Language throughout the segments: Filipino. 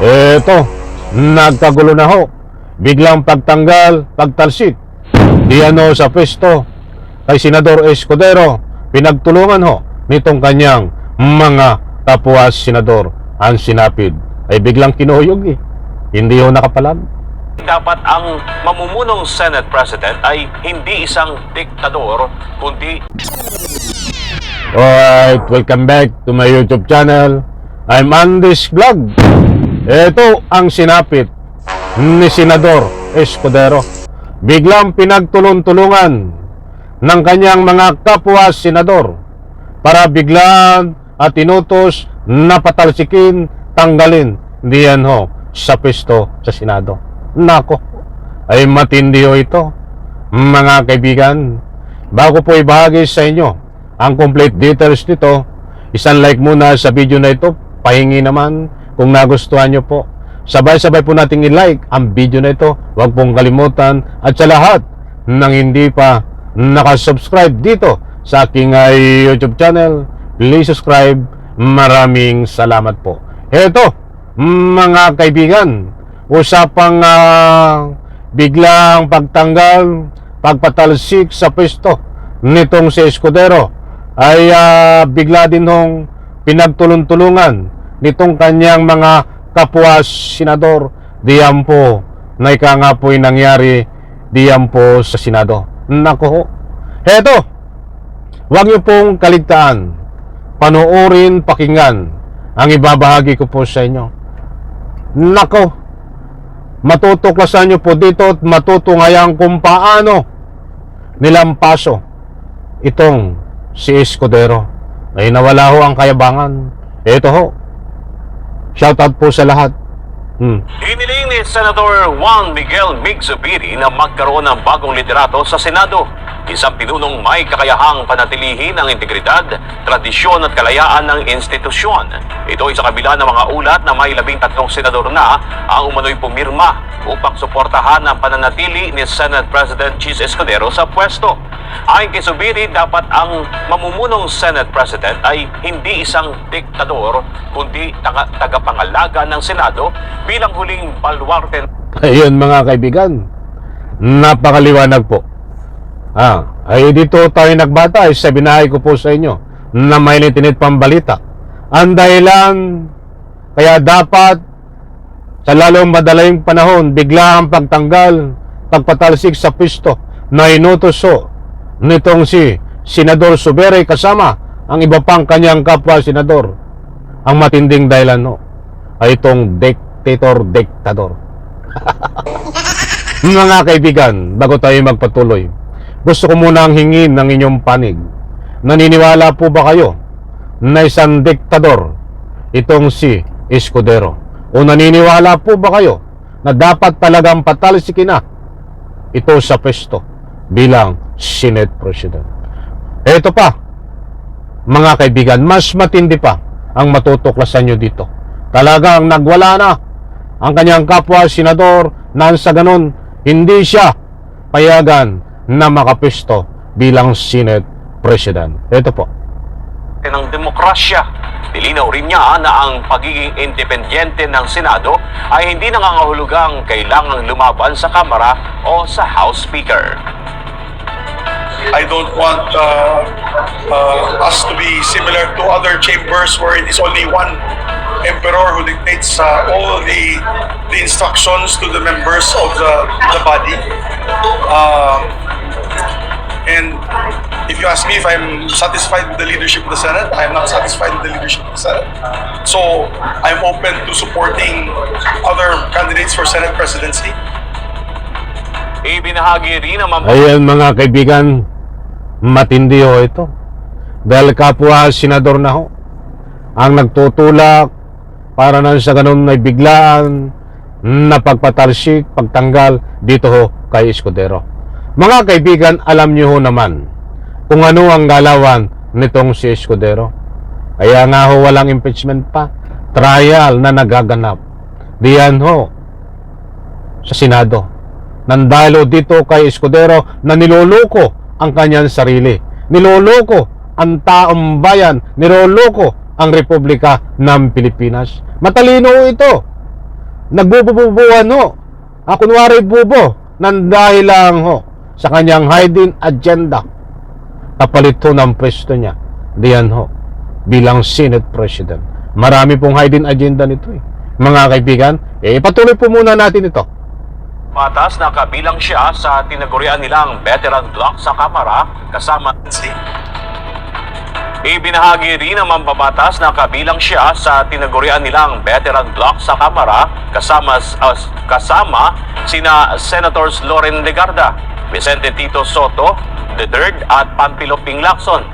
Eto, nagkagulo na ho. Biglang pagtanggal, pagtalsik. Diyan ho sa pwesto kay Senador Escudero. Pinagtulungan ho nitong kanyang mga kapwa senador. Ang sinapid ay biglang kinuyog eh. Hindi ho nakapalag. Dapat ang mamumunong Senate President ay hindi isang diktador, kundi... Alright, welcome back to my YouTube channel. I'm Andy's Vlog. Ito ang sinapit ni Senador Escudero. Biglang pinagtulong-tulungan ng kanyang mga kapwa senador para biglang at inutos na patalsikin, tanggalin diyan ho sa pwesto sa Senado. Nako, ay matindi ho ito, mga kaibigan. Bago po ibahagi sa inyo ang complete details nito, isang like muna sa video na ito, pahingi naman kung nagustuhan nyo po. Sabay-sabay po nating i-like ang video na ito. Huwag pong kalimutan, at sa lahat ng hindi pa nakasubscribe dito sa aking YouTube channel, please subscribe. Maraming salamat po. Ito, mga kaibigan, usapang biglang pagtanggal, pagpatalsik sa pwesto nitong si Escudero ay bigla din hong pinagtulong-tulungan nitong kanyang mga kapwa senador. Diyan po na ika nga po'y nangyari diyan po sa Senado. Nako ho. Heto, huwag niyo pong kaligtaan, panoorin, pakinggan ang ibabahagi ko po sa inyo. Nako, matutuklasan niyo po dito at matutunghayan kung paano nilampaso itong si Escudero. Ay nawala ho ang kayabangan. Ito ho, shoutout po sa lahat. Hiniling ni Senator Juan Miguel Mig Zubiri na magkaroon ng bagong liderato sa Senado. Isang pinunong may kakayahang panatilihin ang integridad, tradisyon at kalayaan ng institusyon. Ito ay sa kabila ng mga ulat na may 13 senador na ang umano'y pumirma upang suportahan ang pananatili ni Senate President Chis Escudero sa pwesto. Ayon kay Zubiri, dapat ang mamumunong Senate President ay hindi isang diktador, kundi tagapangalaga ng Senado bilang huling baluarte. Ayun mga kaibigan, napakaliwanag po. Ay dito tayo nagbata, sa binahay ko po sa inyo na may nitinit pambalita. Ang dahilan kaya dapat sa lalong madaling panahon bigla ang pagtanggal, pagpatalsik sa pwesto na inutuso nitong si Senador Zubiri kasama ang iba pang kanyang kapwa senador. Ang matinding dahilan no ay itong diktador. Mga kaibigan, bago tayo magpatuloy, gusto ko munang hingin ng inyong panig. Naniniwala po ba kayo na isang diktador itong si Escudero? O naniniwala po ba kayo na dapat talagang patalsikin na ito sa pwesto bilang Senate President? Ito pa, mga kaibigan, mas matindi pa ang matutuklasan nyo dito. Talagang nagwala na ang kanyang kapwa senador na sa ganun hindi siya payagan na makapwesto bilang Senate President. Ito po. Ng demokrasya. Nilinaw rin niya na ang pagiging independyente ng Senado ay hindi nangangahulugang kailangang lumaban sa Kamara o sa House Speaker. I don't want us to be similar to other chambers where it is only one emperor who dictates all the instructions to the members of the body. And if you ask me if I'm satisfied with the leadership of the Senate, I'm not satisfied with the leadership of the Senate. So I'm open to supporting other candidates for Senate presidency. Ibinahagi rin naman Ayan mga kaibigan, matindi ho ito. Dahil kapwa senador na ho ang nagtutulak para na sa ganun ay biglaan na pagpatalsik, pagtanggal dito ho kay Escudero. Mga kaibigan, alam niyo ho naman kung ano ang galawan nitong si Escudero. Kaya nga ho walang impeachment pa, trial na nagaganap diyan ho sa Senado. Nandalo dito kay Escudero na niloloko ang kanyang sarili, niloloko ang taong bayan, niloloko ang Republika ng Pilipinas. Matalino ito. nagbubububuhan ho. Kunwari bubo, nang dahil lang ho sa kanyang hiding agenda. Kapalit ho ng pwesto niya. Diyan ho, bilang Senate President. Marami pong hiding agenda nito eh. Mga kaibigan, patuloy po muna natin ito. Patas na kabilang siya sa tinagurian nilang veteran block sa Kamara kasama. Ibinahagi rin ng mambabatas na kabilang siya sa tinagurian nilang veteran block sa Kamara kasama sina Senators Loren Legarda, Vicente Tito Soto III at Panfilo Ping Lacson.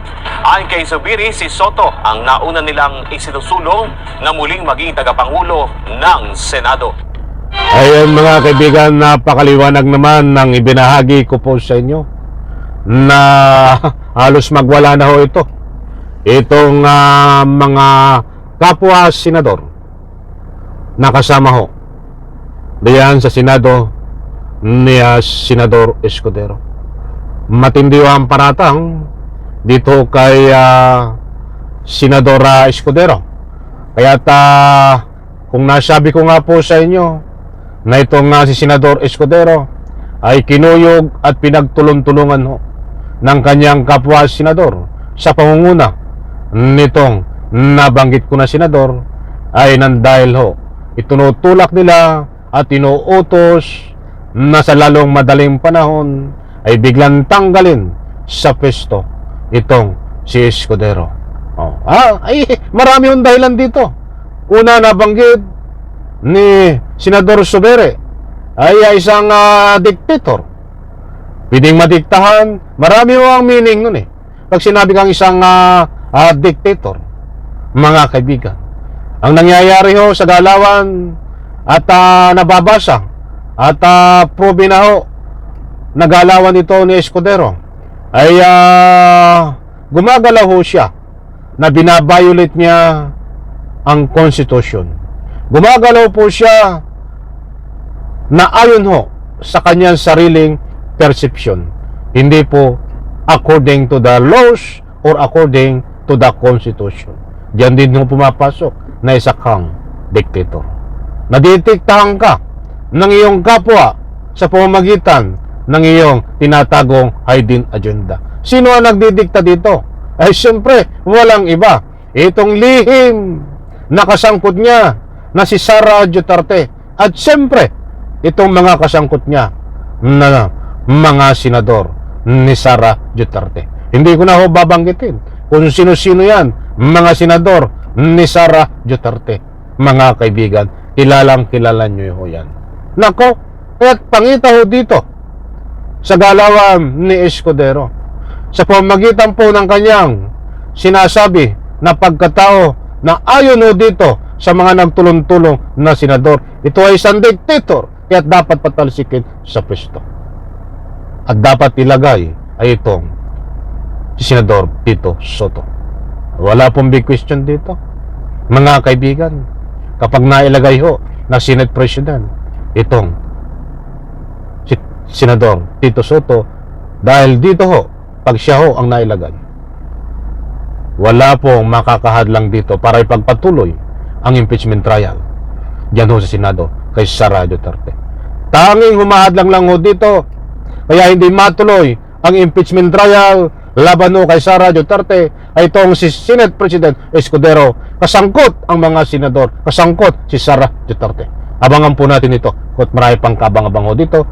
Ayon kay Zubiri, si Soto ang nauna nilang isinusulong na muling maging tagapangulo ng Senado. Ayun mga kaibigan, napakaliwanag naman ng ibinahagi ko po sa inyo na halos magwala na ho ito. Itong mga kapwa senador nakasama ho diyan sa Senado ni Senador Escudero. Matindi ang paratang dito kay Senador Escudero. Kaya't kung nasabi ko nga po sa inyo na itong si Senador Escudero ay kinuyog at pinagtulong-tulungan ho ng kanyang kapwa senador sa pangunguna nitong nabanggit ko na senador, ay nandahil ho itinutulak nila at inuutos na sa lalong madaling panahon ay biglang tanggalin sa pwesto itong si Escudero. Ay marami yung dahilan dito. Una, nabanggit ni Senador Zubiri ay isang dictator. Pwedeng madiktahan. Marami ho ang meaning nun eh. Pag sinabi kang isang dictator, mga kaibigan, ang nangyayari ho sa galawan at nababasa at probe na ho na galawan ito ni Escudero ay gumagalaw ho siya na binabiolate niya ang konstitusyon. Gumagalaw po siya na ayon ho sa kanyang sariling perception, hindi po according to the laws or according to the constitution. Diyan din ho pumapasok na isa kang dictator. Naditiktahan ka ng iyong kapwa sa pamamagitan ng iyong tinatagong hidden agenda. Sino ang nagdidikta dito? Ay siyempre, walang iba. Itong lihim na kasangkot niya na si Sara Duterte. At siyempre, itong mga kasangkot niya na mga senador ni Sara Duterte. Hindi ko na ho babanggitin kung sino-sino yan, mga senador ni Sara Duterte. Mga kaibigan, kilalang kilala nyo ho yan. Nako, kaya't pangita ho dito sa galawan ni Escudero sa pamagitan po ng kanyang sinasabi na pagkatao na ayon ho dito sa mga nagtulong-tulong na senador, ito ay isang dictator, kaya dapat patalsikin sa pwesto. At dapat ilagay ay itong si Senador Tito Soto. Wala pong big question dito. Mga kaibigan, kapag nailagay ho na Senate President itong si Senador Tito Soto, dahil dito ho, pag siya ho ang nailagay, wala pong makakahadlang dito para ipagpatuloy ang impeachment trial diyan ho sa Senado kay Sara Duterte. Tanging humahadlang lang ho dito, kaya hindi matuloy ang impeachment trial laban ho kay Sara Duterte ay itong si Senate President Escudero. Kasangkot ang mga senador, kasangkot si Sara Duterte. Abangan po natin ito at marami pang kabang-abang ho dito.